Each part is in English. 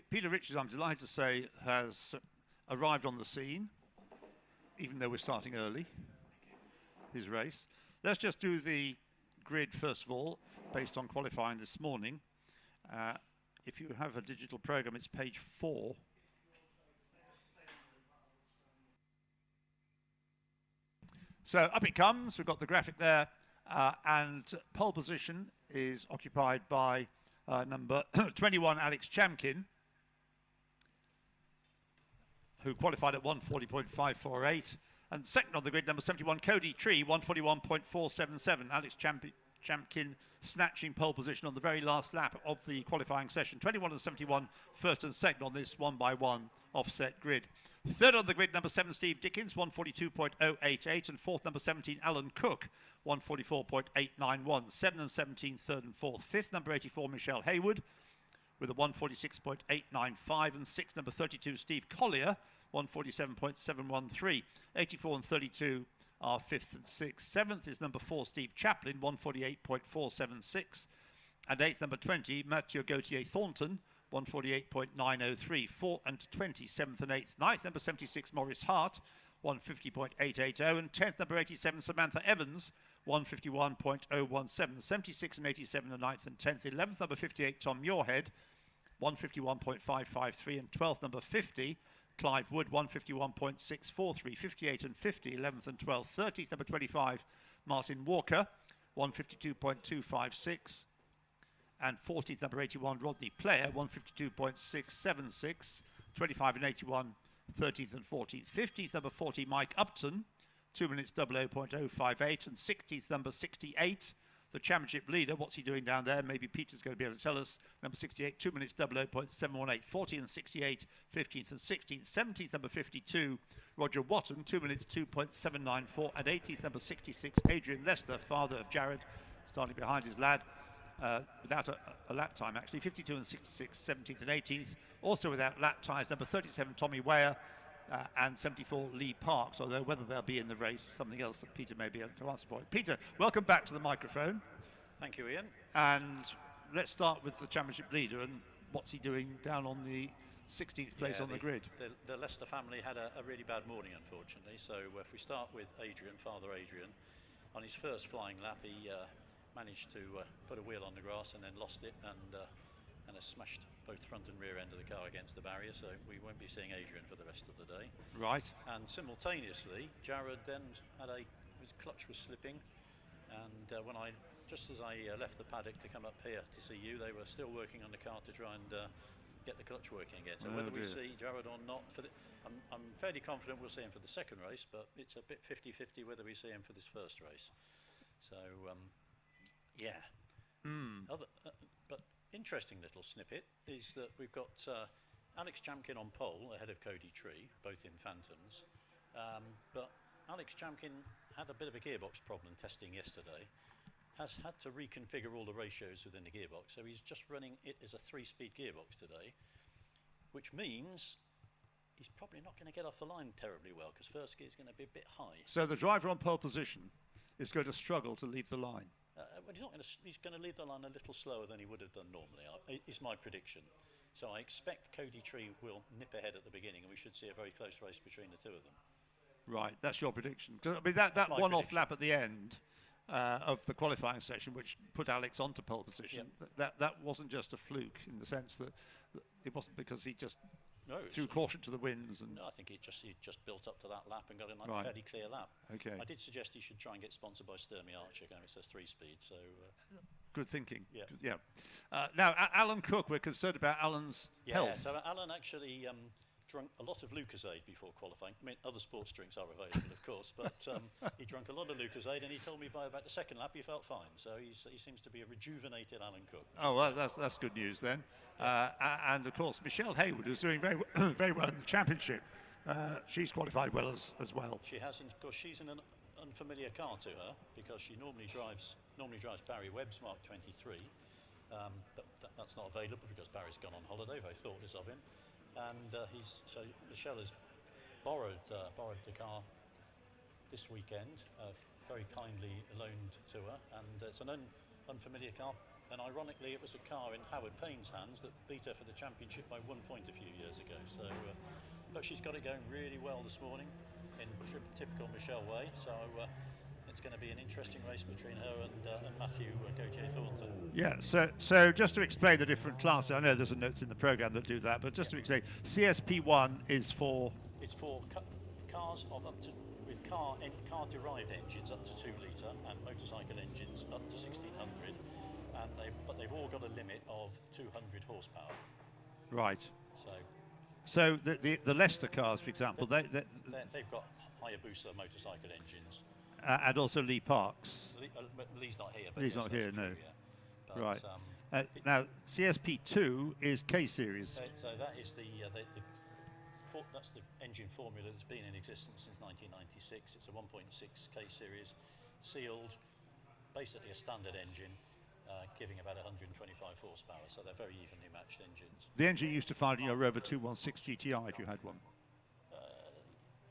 Peter Richings, I'm delighted to say, has arrived on the scene, even though we're starting early, his race. Let's just do the grid first of all, based on qualifying this morning. If you have a digital program, it's page 4. So up it comes, we've got the graphic there, and pole position is occupied by number 21, Alex Chamkin, who qualified at 140.548. And second on the grid, number 71, Cody Tree, 141.477. Alex Chamkin snatching pole position on the very last lap of the qualifying session. 21 and 71, first and second on this 1x1 offset grid. Third on the grid, number 7, Steve Dickens, 142.088. And fourth, number 17, Alan Cook, 144.891. 7 and 17, third and fourth. Fifth, number 84, Michelle Haywood, with a 146.895. And sixth, number 32, Steve Collier, 147.713. 84 and 32 are fifth and sixth. Seventh is number 4, Steve Chaplin, 148.476. And eighth, number 20, Mathieu Gauthier Thornton, 148.903. 4 and 20, 7th and 8th. 9th, number 76, Maurice Hart, 150.880. And 10th, number 87, Samantha Evans, 151.017. 76 and 87 are 9th and 10th. 11th, number 58, Tom Muirhead, 151.553. And 12th, number 50, Clive Wood, 151.643. 58 and 50, 11th and 12th. 30th, number 25, Martin Walker, 152.256. And 14th, number 81, Rodney Player, 152.676. 25 and 81, 13th and 14th. 15th, number 40, Mike Upton, 2 minutes 00.058. And 16th, number 68, the championship leader. What's he doing down there? Maybe Peter's going to be able to tell us. Number 68, 2 minutes 00.718. 14th and 68, 15th and 16th. 17th, number 52, Roger Watton, 2 minutes 2.794. And 18th, number 66, Adrian Lester, father of Jared, starting behind his lad. Without a lap time, actually. 52 and 66, 17th and 18th. Also without lap ties, number 37, Tommy Weir, and 74, Lee Parks, although whether they'll be in the race, something else that Peter may be able to answer for. Peter, welcome back to the microphone. Thank you, Ian. And let's start with the championship leader and what's he doing down on the 16th place on the grid. The Leicester family had a really bad morning, unfortunately. So if we start with Adrian, Father Adrian, on his first flying lap, he managed to put a wheel on the grass and then lost it and has smashed both front and rear end of the car against the barrier, so we won't be seeing Adrian for the rest of the day. Right. And simultaneously, Jared then had his clutch was slipping, and just as I left the paddock to come up here to see you, they were still working on the car to try and get the clutch working again. So whether we see Jared or not, I'm fairly confident we'll see him for the second race, but it's a bit 50-50 whether we see him for this first race. So yeah. But interesting little snippet is that we've got Alex Chamkin on pole ahead of Cody Tree, both in Phantoms. But Alex Chamkin had a bit of a gearbox problem testing yesterday, has had to reconfigure all the ratios within the gearbox, so he's just running it as a 3-speed gearbox today, which means he's probably not going to get off the line terribly well because first gear is going to be a bit high. So the driver on pole position is going to struggle to leave the line. Well, he's going to leave the line a little slower than he would have done normally, is my prediction. So I expect Cody Tree will nip ahead at the beginning and we should see a very close race between the two of them. Right, that's your prediction. I mean, that one-off lap at the end of the qualifying session, which put Alex onto pole position, that wasn't just a fluke in the sense that it wasn't because he just threw caution to the winds. And no, I think he just built up to that lap and got a fairly clear lap. Okay. I did suggest he should try and get sponsored by Sturmey Archer, going it says 3-speed. So good thinking. Yeah. Now, Alan Cook, we're concerned about Alan's health. So Alan actually drunk a lot of Lucozade before qualifying. I mean, other sports drinks are available, of course, but he drank a lot of Lucozade, and he told me by about the second lap he felt fine. So he seems to be a rejuvenated Alan Cook. Oh, well, that's good news then. And of course, Michelle Haywood, who's doing very well in the championship. She's qualified well as well. She has, and of course, she's in an unfamiliar car to her because she normally drives Barry Webb's Mark 23. But that's not available because Barry's gone on holiday, very thoughtless of him. And so Michelle has borrowed the car this weekend, very kindly loaned to her, and it's an unfamiliar car. And ironically, it was a car in Howard Payne's hands that beat her for the championship by 1 point a few years ago. So, but she's got it going really well this morning in typical Michelle way. So it's going to be an interesting race between her and Matthew Gauthier-Thornton. Yeah, so just to explain the different classes, I know there's a notes in the programme that do that, but just to explain, CSP1 is for... It's for cars of up to, with car-derived engines up to 2 litre and motorcycle engines up to 1600, and but they've all got a limit of 200 horsepower. Right. So the Leicester cars, for example, they've got Hayabusa motorcycle engines. And also Lee Parks. Lee's not here. But Lee's yes, not here, true, no. Yeah. But, right. Now, CSP2 is K-Series. So that is that's the engine formula that's been in existence since 1996. It's a 1.6 K-Series, sealed, basically a standard engine, giving about 125 horsepower. So they're very evenly matched engines. The engine you used to find in your Rover 216 GTI if you had one.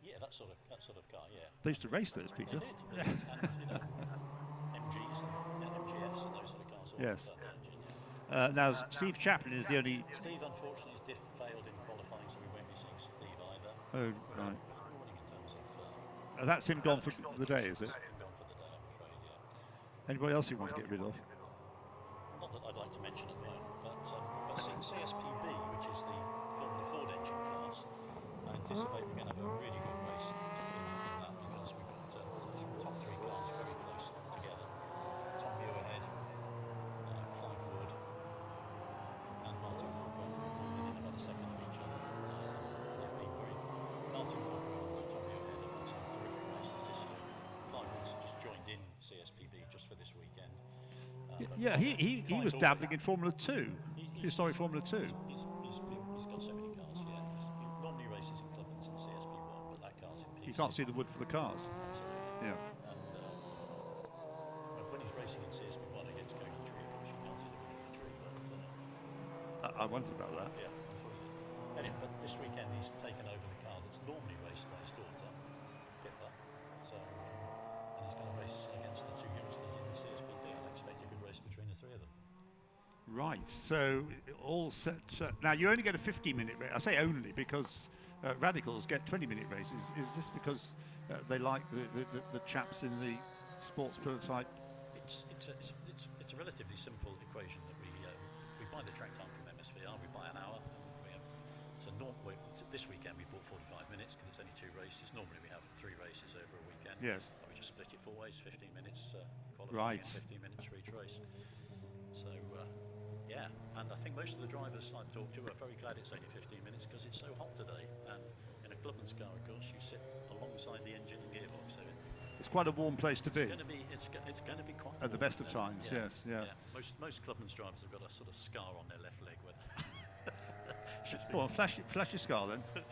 Yeah, that sort of car. Yeah. They used to race those, Peter. They did. And MGs and MGFs and those sort of cars. Yes. That engine, yeah. Now, Steve Chaplin is the only... Steve, unfortunately, has failed in qualifying, so we won't be seeing Steve either. Oh, right. Warning in terms of... That's him gone for the day, is it? Him gone for the day, I'm afraid, yeah. Anybody else you want to get rid of? Not that I'd like to mention at the moment, but CSPB, which is the Formula Ford engine class, I anticipate we're going to have a really good race in that, because we've got top 3 cars very close together. Tom Muirhead, Clive Wood, and Martin Walker, all within about a second of each other. They've been very... Martin Walker and Tom Muirhead have had some terrific races this year. Clive Wood's just joined in CSPB just for this weekend. Yeah, he was dabbling in Formula 2, historic Formula 2. He's got so many cars, yeah. He normally races in Clubmans and CSP1, but that car's in pieces. You can't see the wood for the cars. Absolutely. Yeah. And when he's racing in CSP1 against Cody Tree, of course, you can't see the wood for the tree, but... I wondered about that. Yeah, but this weekend he's taken over the car that's normally raced by his daughter, Pippa. So, and he's going to race against the 2 youngsters in the CSPB, and I expect a good race between the 3 of them. Right, so all set. Now you only get a 50-minute race. I say only because Radicals get 20-minute races. Is this because they like the chaps in the sports prototype? It's a relatively simple equation that we buy the track time from MSVR. We buy an hour. This weekend we bought 45 minutes because it's only 2 races. Normally we have 3 races over a weekend. Yes. But we just split it 4 ways, 15 minutes qualifying, right. and 15 minutes for each race. So. Yeah, and I think most of the drivers I've talked to are very glad it's only 15 minutes because it's so hot today. And in a Clubman's car, of course, you sit alongside the engine and gearbox. So it's quite a warm place to be. It's going to be quite at the best of times. Yeah, yes, yeah. Most Clubman's drivers have got a sort of scar on their left leg. Go on, flash your scar then. I'm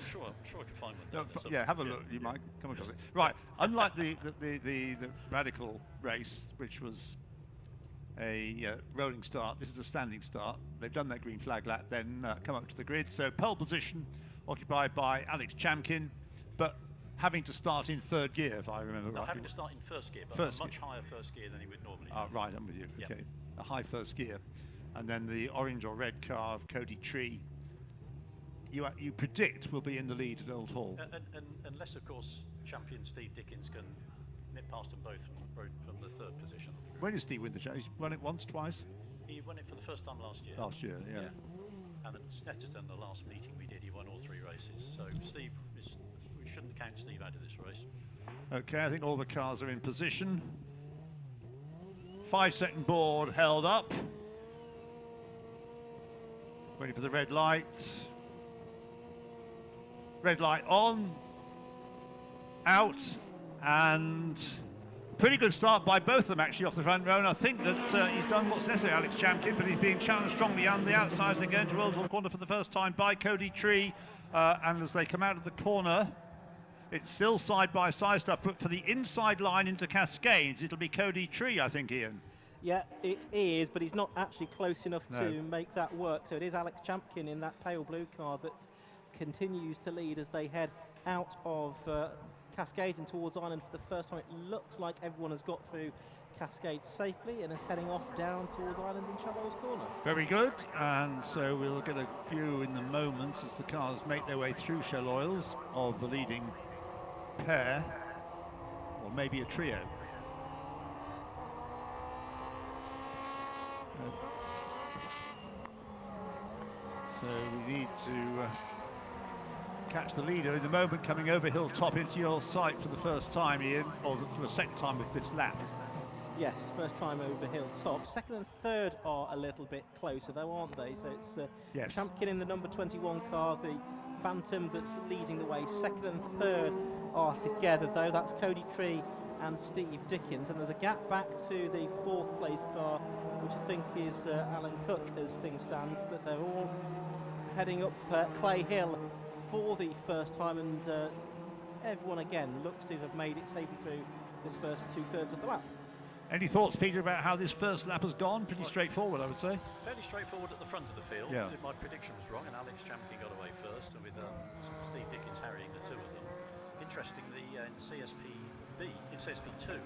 sure I can find one. Yeah, have a look. You might come across it. Right. Unlike the Radical race, which was a rolling start, this is a standing start. They've done their green flag lap, then come up to the grid. So pole position occupied by Alex Chamkin, but having to start in 3rd gear, if I remember right. Having to start in 1st gear, but a much higher 1st gear than he would normally do. Right, I'm with you. Yep. Okay, a high 1st gear. And then the orange or red car of Cody Tree, you predict will be in the lead at Old Hall. Unless, of course, champion Steve Dickens can nip past them both from the 3rd position. When did Steve win the challenge? He's won it once, twice? He won it for the first time last year. Last year, yeah. And at Snetterton, the last meeting we did, he won all 3 races. So Steve, we shouldn't count Steve out of this race. Okay, I think all the cars are in position. 5-second board held up. Waiting for the red light. Red light on. Out. And pretty good start by both of them actually off the front row. And I think that he's done what's necessary, Alex Champion, but he's being challenged strongly on the outside as they go into Old Hall corner for the first time by Cody Tree. And as they come out of the corner, it's still side-by-side stuff, but for the inside line into Cascades, it'll be Cody Tree, I think, Ian. Yeah, it is, but he's not actually close enough to make that work. So it is Alex Champion in that pale blue car that continues to lead as they head out of Cascades and towards Ireland for the first time. It looks like everyone has got through cascades safely and is heading off down towards Islands and Shallows Corner. Very good, and so we'll get a view in the moment as the cars make their way through Shell Oils of the leading pair, or maybe a trio. So we need to catch the leader in the moment, coming over hilltop into your sight for the first time, Ian, or for the second time of this lap. Yes, first time over hilltop. Second and third are a little bit closer though, aren't they? So it's Yes. Champkin in the number 21 car, the Phantom that's leading the way. Second and third are together though. That's Cody Tree and Steve Dickens. And there's a gap back to the fourth place car, which I think is Alan Cook as things stand. But they're all heading up Clay Hill for the first time, and everyone again looks to have made it safely through this first 2/3 of the lap. Any thoughts, Peter, about how this first lap has gone? Pretty straightforward, I would say. Fairly straightforward at the front of the field. Yeah. My prediction was wrong, and Alex Champkin got away first, and with Steve Dickens harrying the two of them. Interestingly, in CSP 2,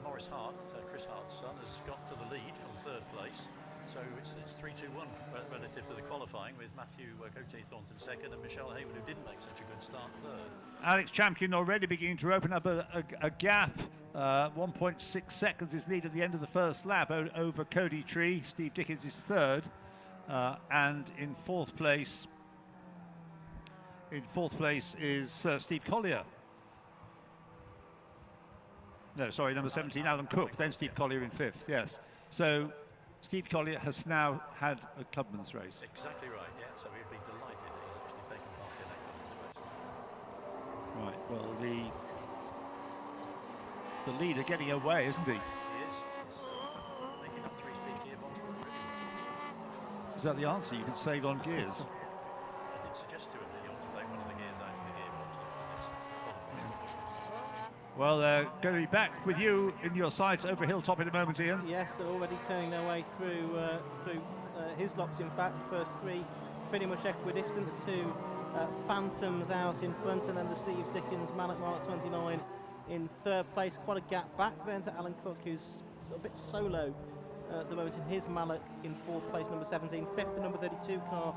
Morris Hart, Chris Hart's son, has got to the lead from third place. So it's 3-2-1 relative to the qualifying, with Matthew Gauthier Thornton second and Michelle Hayward, who didn't make such a good start, third. Alex Champkin already beginning to open up a gap. 1.6 seconds is lead at the end of the first lap over Cody Tree. Steve Dickens is third, and in fourth place is Steve Collier. No, sorry, number 17, Alan Cook, then Steve Collier in fifth, yes. So Steve Collier has now had a Clubman's race. Exactly right, yeah, so we'd be delighted that he's actually taken part in that Clubman's race. Right, well, the leader getting away, isn't he? He is. He's making up 3-speed gearbox. Is that the answer? You can save on gears. I did suggest to him that he ought to take one of the gears out of the gearbox after this qualifying. Well, they're going to be back with you in your sights over hilltop in a moment, Ian. Yes, they're already turning their way through his lots. In fact, the first three pretty much equidistant. The two Phantoms out in front, and then the Steve Dickens Mallet Mark 29 in third place. Quite a gap back then to Alan Cook, who's sort of a bit solo at the moment in his Mallet in fourth place, number 17. Fifth, the number 32 car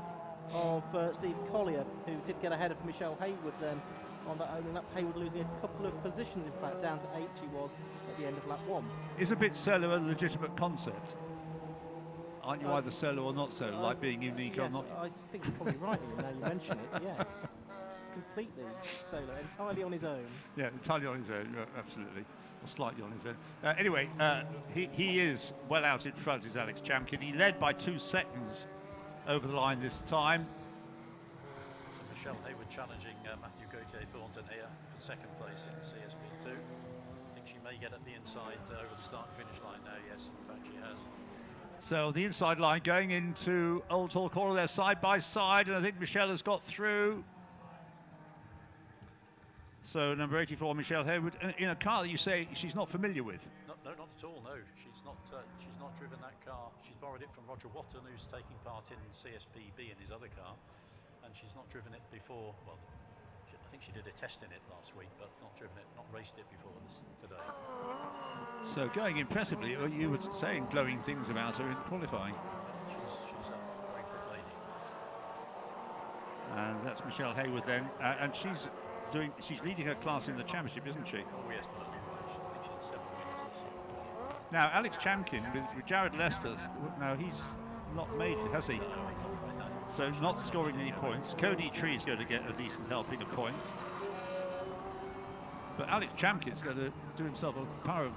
of Steve Collier, who did get ahead of Michelle Hayward then on that opening lap. Hayward losing a couple of positions, in fact, down to 8th she was at the end of lap 1. Is a bit solo a legitimate concept? Aren't you either solo or not solo, like being unique yes, or not? I think you're probably right, Ian, now you mention it, yes. It's completely solo, entirely on his own. Yeah, entirely on his own, absolutely. Or slightly on his own. Anyway, he is well out in front, is Alex Champkin. He led by 2 seconds over the line this time. So Michelle Hayward challenging Matthew Gauthier Thornton here for second place in CSP2. I think she may get at the inside over the start and finish line now. Yes, in fact she has. So the inside line going into Oulton corner, they're side by side, and I think Michelle has got through. So number 84, Michelle Hayward, in a car that you say she's not familiar with. No, not at all. No, she's not driven that car. She's borrowed it from Roger Watton, who's taking part in CSPB in his other car, and she's not driven it before. Well, I think she did a test in it last week, but not driven it, not raced it before today. So going impressively, you were saying glowing things about her in qualifying. She's a very quick lady. And that's Michelle Hayward then, and she's leading her class in the championship, isn't she? Oh yes, but I think she had 7 winners this year. Now Alex Champkin with Jared Lester, now he's not made it, has he? So not scoring any points. Cody Tree is going to get a decent helping of points. But Alex Champkin's going to do himself a power of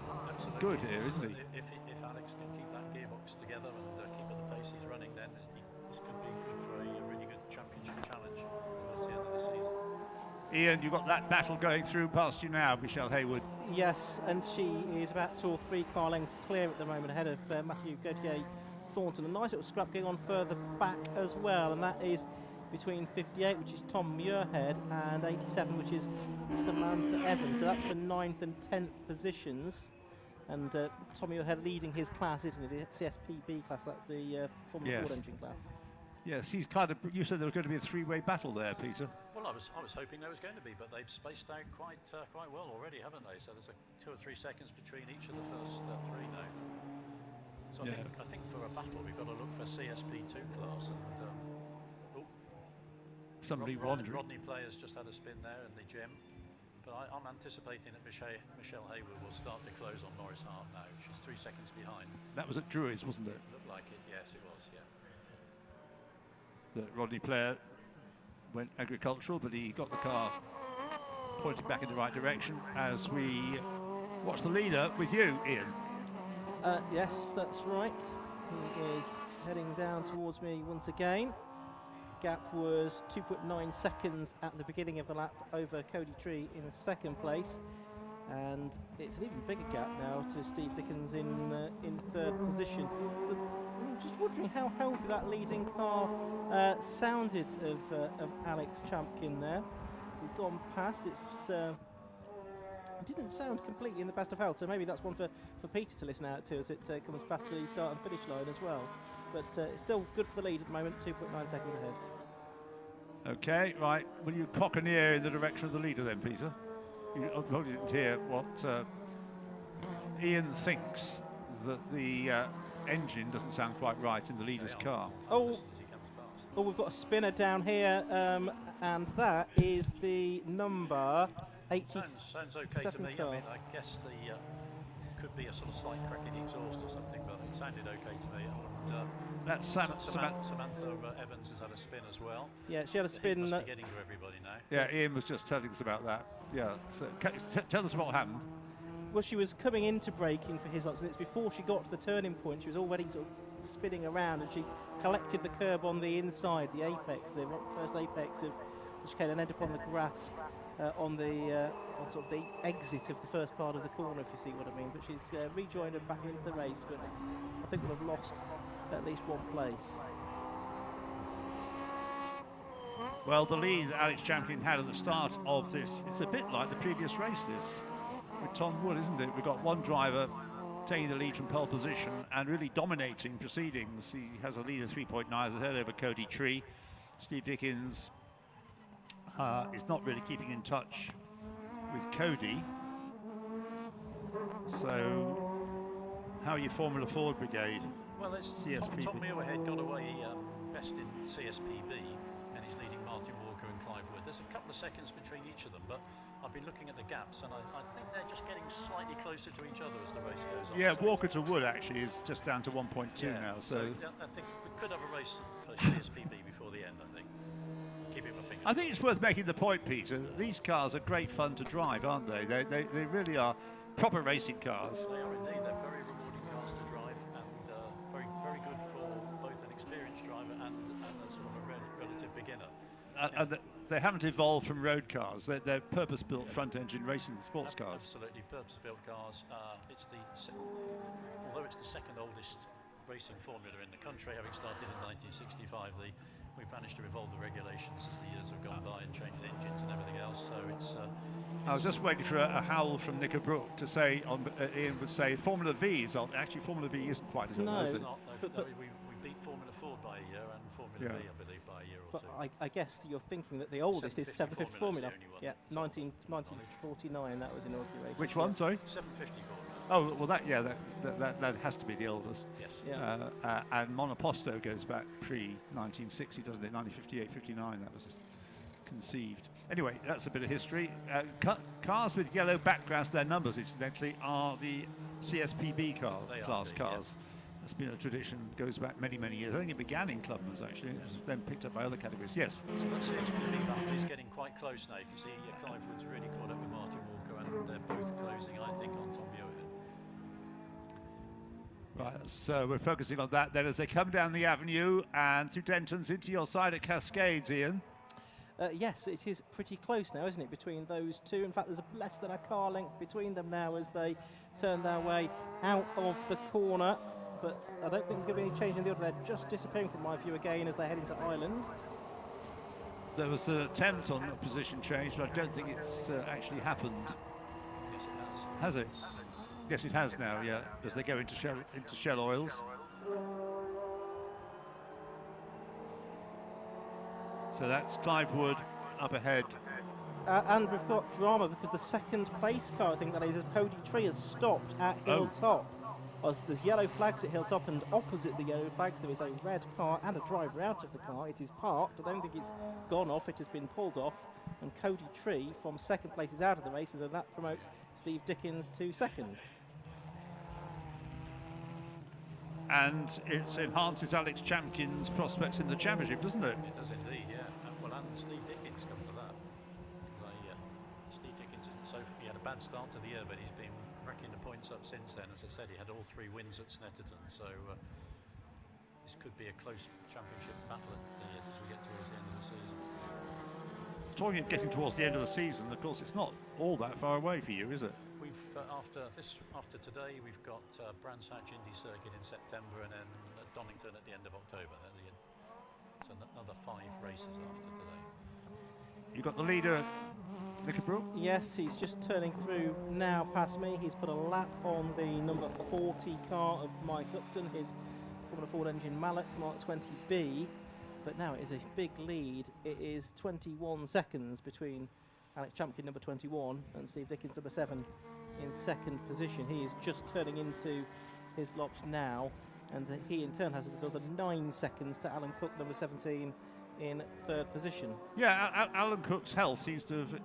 good here, isn't he? If Alex can keep that gearbox together and keep at the pace he's running, then this could be good for a really good championship challenge towards the end of the season. Ian, you've got that battle going through past you now, Michelle Hayward. Yes, and she is about 2 or 3 car lengths clear at the moment ahead of Matthew Gauthier Thornton. A nice little scrap going on further back as well, and that is between 58, which is Tom Muirhead, and 87, which is Samantha Evans. So that's for 9th and 10th positions. And Tom Muirhead leading his class, isn't it? The CSPB class, that's the Formula Ford engine class. Yes, he's kind of. You said there was going to be a three-way battle there, Peter. Well, I was hoping there was going to be, but they've spaced out quite well already, haven't they? So there's 2 or 3 seconds between each of the first 3 now. So Yeah. I think for a battle we've got to look for CSP 2 class. And Somebody wandering. Rodney Player's just had a spin there in the gem. But I'm anticipating that Michelle Hayward will start to close on Norris Hart now. She's 3 seconds behind. That was at Drury's, wasn't it? Looked like it, yes, it was, yeah. That Rodney Player went agricultural, but he got the car pointed back in the right direction as we watch the leader with you, Ian. Yes, that's right. He is heading down towards me once again. Gap was 2.9 seconds at the beginning of the lap over Cody Tree in 2nd place, and it's an even bigger gap now to Steve Dickens in 3rd position. I'm just wondering how healthy that leading car sounded of Alex Champkin there. He's gone past. It didn't sound completely in the best of health, so maybe that's one for Peter to listen out to as it comes past the start and finish line as well. But it's still good for the lead at the moment, 2.9 seconds ahead. Okay, right. Will you cock an ear in the direction of the leader then, Peter? You probably didn't hear what Ian thinks, that the engine doesn't sound quite right in the leader's car. Oh, we've got a spinner down here, and that is the number 87 Sounds okay to me. car. I mean, I guess the could be a sort of slight crack in the exhaust or something, but it sounded okay to me. And, That's Samantha Evans has had a spin as well. Yeah, she had a spin. Must be getting to everybody now. Yeah, Ian was just telling us about that. Yeah, so tell us what happened. Well, she was coming into braking for his lots, and it's before she got to the turning point. She was already sort of spinning around, and she collected the curb on the inside, the apex, the first apex of the chicane, and ended up on the grass on sort of the exit of the first part of the corner, if you see what I mean. But she's rejoined and back into the race, but I think we'll have lost at least 1 place. Well, the lead that Alex Champion had at the start of this, it's a bit like the previous race, this, with Tom Wood, isn't it? We've got one driver taking the lead from pole position and really dominating proceedings. He has a lead of 3.9 ahead over Cody Tree. Steve Dickens is not really keeping in touch with Cody. So, how are your Formula Ford brigade? Well, there's CSPB. Tom Muirhead got away best in CSPB, and he's leading Martin Walker and Clive Wood. There's a couple of seconds between each of them, but I've been looking at the gaps, and I think they're just getting slightly closer to each other as the race goes on. Yeah, so Walker to Wood actually is just down to 1.2 now. So I think we could have a race for CSPB before the end, I think. Keeping my fingers I think it's worth making the point, Peter, that these cars are great fun to drive, aren't they? They really are proper racing cars. They are indeed. They're very rewarding cars to drive, and very, very good for both an experienced driver and a sort of a relative beginner. And they haven't evolved from road cars. They're purpose-built front-engine racing sports cars. Absolutely, purpose-built cars. Although it's the 2nd oldest racing formula in the country, having started in 1965, we've managed to evolve the regulations as the years have gone by and changed engines and everything else. So it's. I was just waiting for a howl from Nicker Brook to say, Ian would say, Formula V is old. Actually, Formula V isn't quite as old, No, is It's it? not. We beat Formula Ford by a year and Formula V, I believe, by a year or But two. I guess you're thinking that the oldest is 750 Formula. Formula is the only one. Yeah, So, 1949 that was inaugurated. Which one, sorry? 750 Formula. Oh, well, that has to be the oldest. Yes. Yeah. And Monoposto goes back pre-1960, doesn't it? 1958, 59, that was conceived. Anyway, that's a bit of history. Cars with yellow backgrounds, their numbers, incidentally, are the CSPB class cars. That's been a tradition, goes back many, many years. I think it began in Clubmans, actually. It was then picked up by other categories. Yes? So that CSPB battle is getting quite close now. You can see Clive Wood's really caught up with Martin Walker, and they're both closing, I think, on Tom Muirhead. Right, so we're focusing on that then as they come down the avenue and through Denton's into your side at Cascades, Ian. Yes, it is pretty close now, isn't it, between those two? In fact, there's less than a car length between them now as they turn their way out of the corner. But I don't think there's going to be any change in the order. They're just disappearing from my view again as they head into Ireland. There was an attempt on a position change, but I don't think it's actually happened. Yes, it has. Has it? Yes, it has now, yeah, as they go into Shell Oils. So that's Clive Wood up ahead. And we've got drama because the second place car, I think that is, Cody Tree has stopped at Hilltop. There's yellow flags at Hilltop, and opposite the yellow flags there is a red car and a driver out of the car. It is parked. I don't think it's gone off. It has been pulled off. And Cody Tree from second place is out of the race, and then that promotes Steve Dickens to second. And it enhances Alex Champkin's prospects in the championship, doesn't it? It does indeed, yeah. And Steve Dickens come to that. Steve Dickens isn't he had a bad start to the year, but he's been racking the points up since then. As I said, he had all 3 wins at Snetterton, so this could be a close championship battle as we get towards the end of the season. Talking of getting towards the end of the season, of course, it's not all that far away for you, is it? We've after today, we've got Brands Hatch Indy Circuit in September, and then Donington at the end of October. So another 5 races after today. You got the leader, Knickerbrook? Yes, he's just turning through now past me. He's put a lap on the number 40 car of Mike Upton, his Formula Ford engine Mallet Mark 20B. But now it is a big lead. It is 21 seconds between Alex Champkin, number 21, and Steve Dickens, number 7, in second position. He is just turning into his lops now, and he in turn has another 9 seconds to Alan Cook, number 17, in third position. Yeah, Alan Cook's health seems to have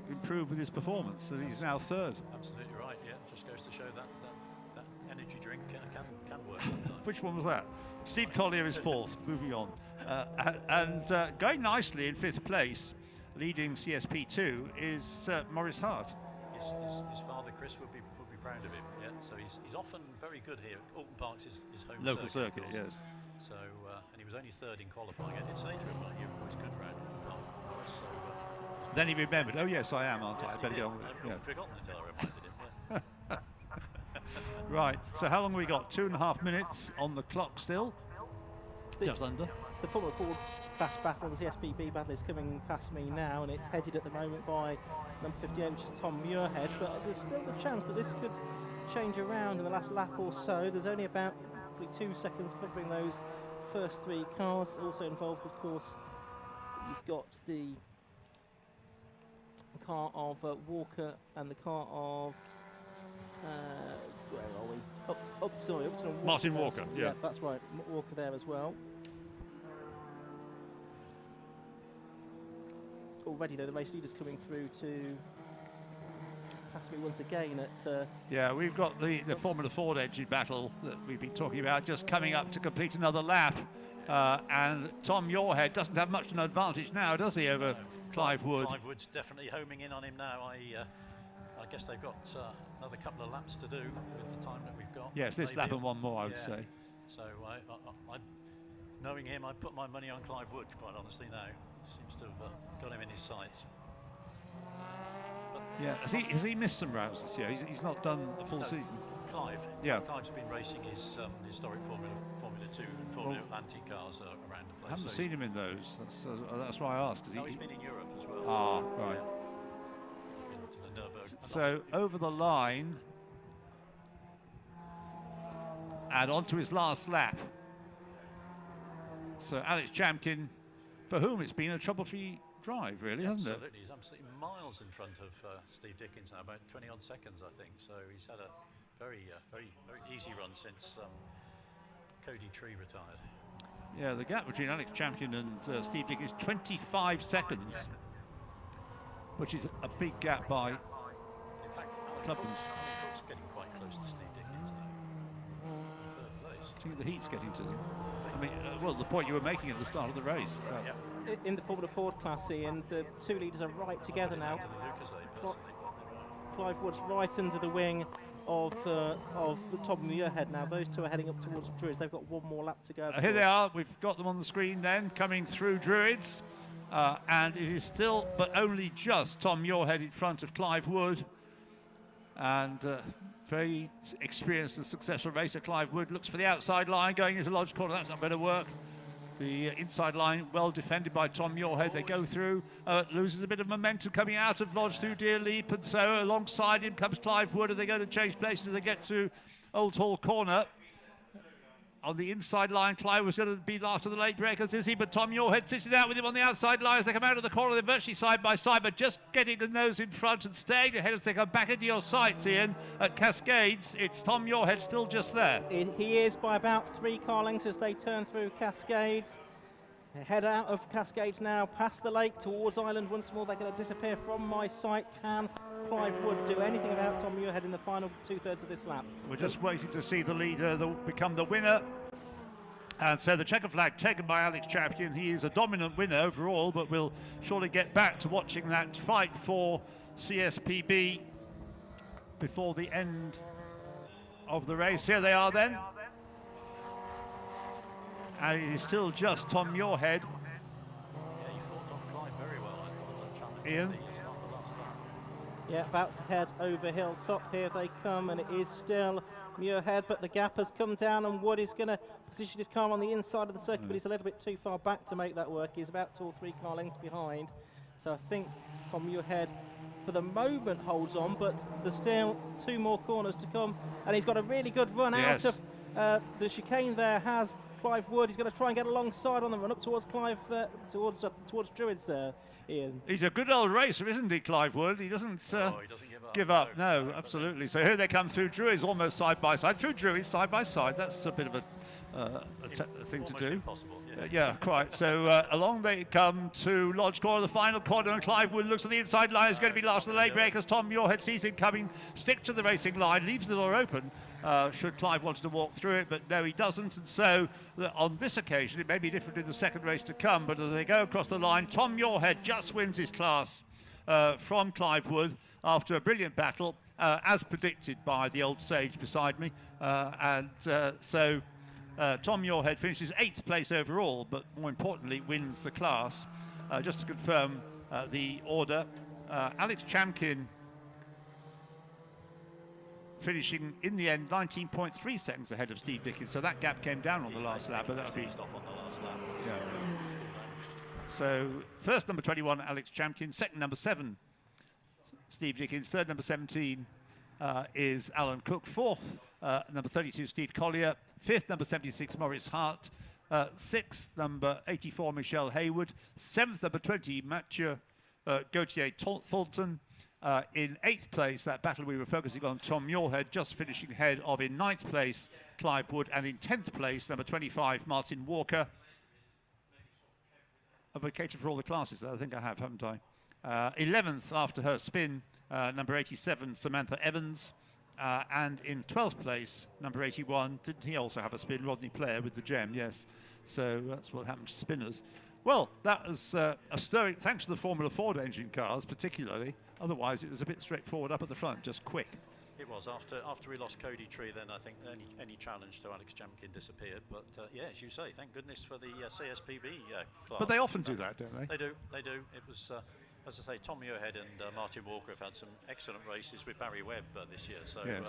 improved with his performance, so he's now third. Absolutely right, yeah. Just goes to show that energy drink can work sometimes. Which one was that? Steve Collier is fourth, moving on. Going nicely in 5th place, leading CSP2, is Maurice Hart. His father, Chris, would be proud of him, yeah. So he's often very good here. Oulton Park's his home local circuit, yes. So, and he was only 3rd in qualifying. I did say to him, like, you're always good around Oulton Park, Maurice. So, then he remembered, oh yes, I am, aren't I? I better get on with it. I'd forgotten until I reminded him, yeah. Right, so how long have we got? 2.5 minutes on the clock still? Just under. The Formula Ford class battle, the CSPB battle, is coming past me now, and it's headed at the moment by number 58, which is Tom Muirhead, but there's still the chance that this could change around in the last lap or so. There's only about 2 seconds covering those first 3 cars. Also involved, of course, you've got the car of Walker and the car of where are we? Upton Martin Walker, yeah. That's right, Walker there as well. Already though, the race leader's coming through to pass me once again at yeah, we've got the Formula Ford engine battle that we've been talking about just coming up to complete another lap, and Tom Muirhead doesn't have much of an advantage now, does he, over Clive Wood? Clive Wood's definitely homing in on him now. I guess they've got another couple of laps to do with the time that we've got. Yes, this lap and one more, I would say. So knowing him, I'd put my money on Clive Wood, quite honestly, now. He seems to have got him in his sights. But yeah, has he missed some rounds this year? He's not done the full season. Clive? Yeah. Clive's been racing his historic Formula 2 and Formula Atlantic cars around the place. I haven't seen him in those. That's why I asked. He's been in Europe as well. Ah, so, right. So over the line and onto his last lap. So Alex Champkin, for whom it's been a trouble-free drive, really, hasn't it? Absolutely, he's absolutely miles in front of Steve Dickens now, about 20-odd seconds, I think. So he's had a very easy run since Cody Tree retired. Yeah, the gap between Alex Champkin and Steve Dickens is 25 seconds, which is a big gap by Clubmans. Cook's getting quite close to Steve Dickens now. In 3rd place. I think the heat's getting to them. I mean, well, the point you were making at the start of the race. In the Formula Ford class, Ian, the 2 leaders are right together now. Clive Wood's right under the wing of Tom Muirhead now. Those 2 are heading up towards Druids. They've got 1 more lap to go. Here they are. We've got them on the screen then, coming through Druids. And it is still, but only just, Tom Muirhead in front of Clive Wood. And very experienced and successful racer Clive Wood looks for the outside line going into Lodge Corner. That's not going to work. The inside line well defended by Tom Muirhead. They go through, loses a bit of momentum coming out of Lodge through Deer Leap, and so alongside him comes Clive Wood, and they go to change places as they get to Old Hall Corner. on the inside line. Clive was going to be last of the late breakers, is he? But Tom Muirhead sits it out with him on the outside line as they come out of the corner. They're virtually side by side, but just getting the nose in front and staying ahead as they come back into your sights, Ian. At Cascades, it's Tom Muirhead still just there. He is by about 3 car lengths as they turn through Cascades. They head out of Cascades now, past the lake towards Island once more. They're going to disappear from my sight. Can Clive Wood do anything about Tom Muirhead in the final 2/3 of this lap? We're just waiting to see the leader become the winner. And so the checker flag taken by Alex Champion. He is a dominant winner overall, but we'll surely get back to watching that fight for CSPB before the end of the race. Here they are then. And it is still just Tom Muirhead. Yeah, he fought off Clive very well, I thought, that challenge. Ian? Yeah, about to head over hilltop. Here they come, and it is still Muirhead, but the gap has come down, and Wood is going to position his car on the inside of the circuit, but he's a little bit too far back to make that work. He's about 2 or 3 car lengths behind. So I think Tom Muirhead, for the moment, holds on, but there's still 2 more corners to come, and he's got a really good run out of the chicane there, has Clive Wood. He's going to try and get alongside on the run up towards Clive, towards Druids there, Ian. He's a good old racer, isn't he, Clive Wood? He doesn't, he doesn't give up. No, absolutely. So here they come through Druids, almost side by side. Through Druids, side by side. That's a bit of a thing to do. Impossible, yeah. Yeah, quite. So along they come to Lodge Corner, the final corner, and Clive Wood looks at the inside line. He's going to be last of the late breakers. Tom Muirhead sees him coming, sticks to the racing line, leaves the door open. Should Clive wanted to walk through it, but no, he doesn't. And so on this occasion, it may be different in the second race to come, but as they go across the line, Tom Muirhead just wins his class from Clive Wood after a brilliant battle, as predicted by the old sage beside me. So Tom Muirhead finishes 8th place overall, but more importantly, wins the class. Just to confirm the order, Alex Chamkin finishing in the end 19.3 seconds ahead of Steve Dickens, so that gap came down on the last lap, but that'll be off on the last lap. Yeah. So first number 21 Alex Champion, second number 7 Steve Dickens, third number 17 is Alan Cook, fourth number 32 Steve Collier, fifth number 76 Maurice Hart, sixth number 84 Michelle Hayward, seventh number 20 Mathieu Gauthier Thornton. In 8th place, that battle we were focusing on, Tom Muirhead, just finishing ahead of in 9th place, Clive Wood, and in 10th place, number 25, Martin Walker. I've vacated for all the classes, I think I have, haven't I? 11th after her spin, number 87, Samantha Evans. And in 12th place, number 81, didn't he also have a spin? Rodney Player with the gem, yes. So that's what happened to spinners. Well, that was a stirring, thanks to the Formula Ford engine cars particularly. Otherwise, it was a bit straightforward up at the front, just quick. It was. After we lost Cody Tree, then I think any challenge to Alex Chamkin disappeared. But yeah, as you say, thank goodness for the CSPB class. But they often do that, don't they? They do. It was, as I say, Tom Muirhead and Martin Walker have had some excellent races with Barry Webb this year. So yes.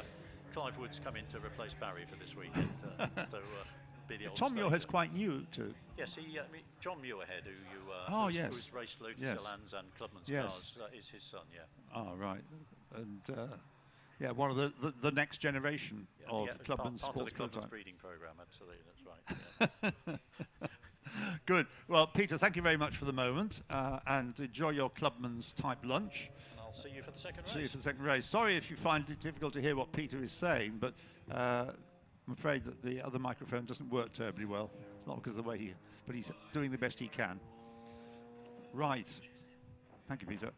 Clive Wood's come in to replace Barry for this weekend. Tom Muirhead's quite new to. Yes, I mean, John Muirhead, who's raced Lotus Elands and Clubmans cars, is his son. Yeah. Oh right, and yeah, one of the next generation of Clubmans part sports of the Clubmans breeding program. Absolutely, that's right. Yeah. Good. Well, Peter, thank you very much for the moment, and enjoy your Clubmans type lunch. And I'll see you for the second race. See you for the second race. Sorry if you find it difficult to hear what Peter is saying, but I'm afraid that the other microphone doesn't work terribly well. It's not because of the way but he's doing the best he can. Right. Thank you, Peter.